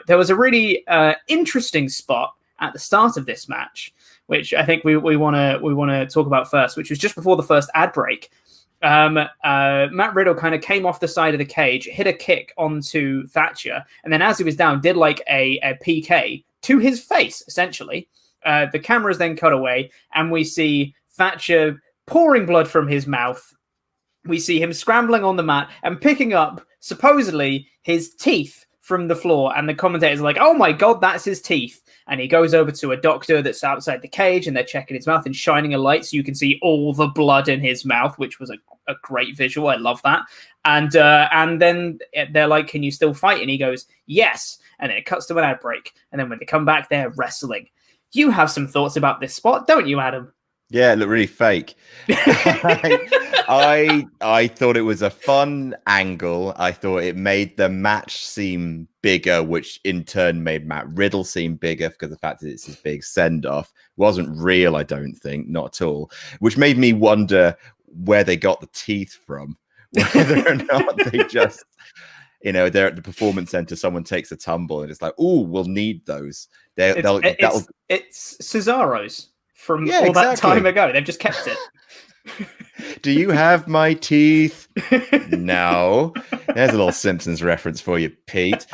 There was a really interesting spot at the start of this match, which I think we want to talk about first, which was just before the first ad break. Matt Riddle kind of came off the side of the cage, hit a kick onto Thatcher, and then as he was down, did like a PK to his face, essentially. The cameras then cut away, and we see Thatcher pouring blood from his mouth. We see him scrambling on the mat and picking up, supposedly, his teeth from the floor, and the commentators are like, oh my god, that's his teeth. And he goes over to a doctor that's outside the cage, and they're checking his mouth and shining a light so you can see all the blood in his mouth, which was a great visual. I love that. And then they're like, can you still fight? And he goes, yes. And then it cuts to an ad break. And then when they come back, they're wrestling. You have some thoughts about this spot, don't you, Adam? Yeah, it looked really fake. I thought it was a fun angle. I thought it made the match seem bigger, which in turn made Matt Riddle seem bigger because of the fact that it's his big send-off. Wasn't real, I don't think, not at all. Which made me wonder where they got the teeth from. Whether or not they just, they're at the performance center, someone takes a tumble and it's like, oh, we'll need those. It's Cesaro's from that time ago. They've just kept it. Do you have my teeth? No. There's a little Simpsons reference for you, Pete.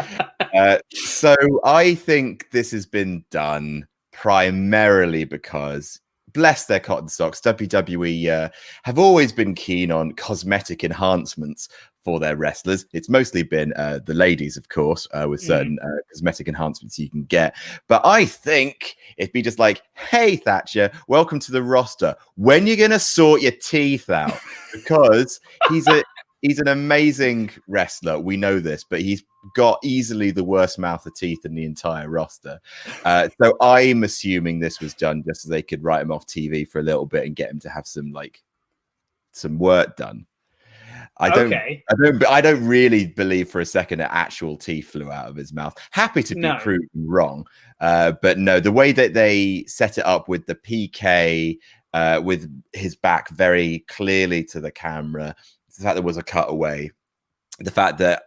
So I think this has been done primarily because, bless their cotton socks, WWE have always been keen on cosmetic enhancements for their wrestlers. It's mostly been the ladies, of course, with certain cosmetic enhancements you can get. But I think it'd be just like, hey, Thatcher, welcome to the roster. When you going to sort your teeth out? Because he's an amazing wrestler. We know this, but he's got easily the worst mouth of teeth in the entire roster. So I'm assuming this was done just so they could write him off TV for a little bit and get him to have some work done. I don't really believe for a second that actual teeth flew out of his mouth. Happy to be proven wrong. But no, the way that they set it up with the PK, with his back very clearly to the camera, the fact there was a cutaway, the fact that,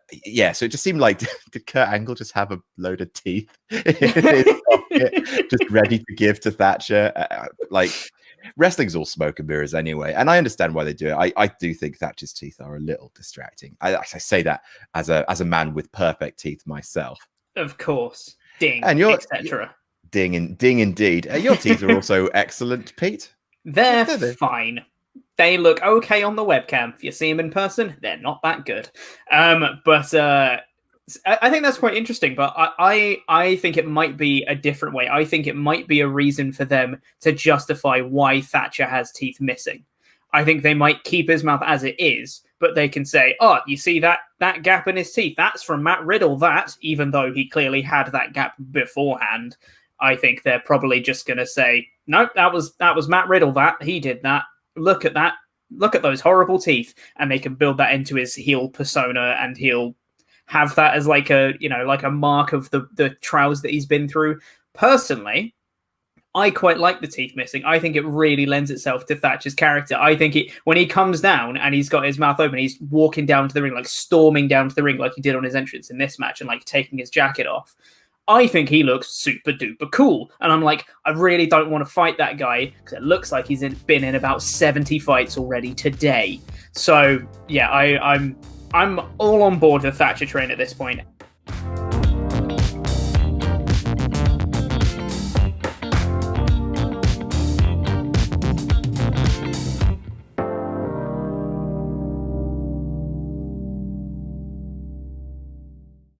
so it just seemed like, did Kurt Angle just have a load of teeth in his pocket, just ready to give to Thatcher? Wrestling's all smoke and mirrors anyway, and I understand why they do it. I do think Thatcher's teeth are a little distracting. I say that as a man with perfect teeth myself. Of course. Ding, and etc. Ding indeed. Your teeth are also excellent, Pete. They're fine. They look okay on the webcam. If you see them in person, they're not that good. But I think that's quite interesting. But I think it might be a different way. I think it might be a reason for them to justify why Thatcher has teeth missing. I think they might keep his mouth as it is, but they can say, oh, you see that gap in his teeth? That's from Matt Riddle, even though he clearly had that gap beforehand. I think they're probably just going to say, no, that was Matt Riddle, he did that. Look at that. Look at those horrible teeth. And they can build that into his heel persona, and he'll have that as like a mark of the trials that he's been through. Personally, I quite like the teeth missing. I think it really lends itself to Thatcher's character. I think when he comes down and he's got his mouth open, he's walking down to the ring, like storming down to the ring like he did on his entrance in this match, and like taking his jacket off. I think he looks super duper cool. And I'm like, I really don't want to fight that guy because it looks like he's been in about 70 fights already today. So yeah, I'm all on board the Thatcher train at this point.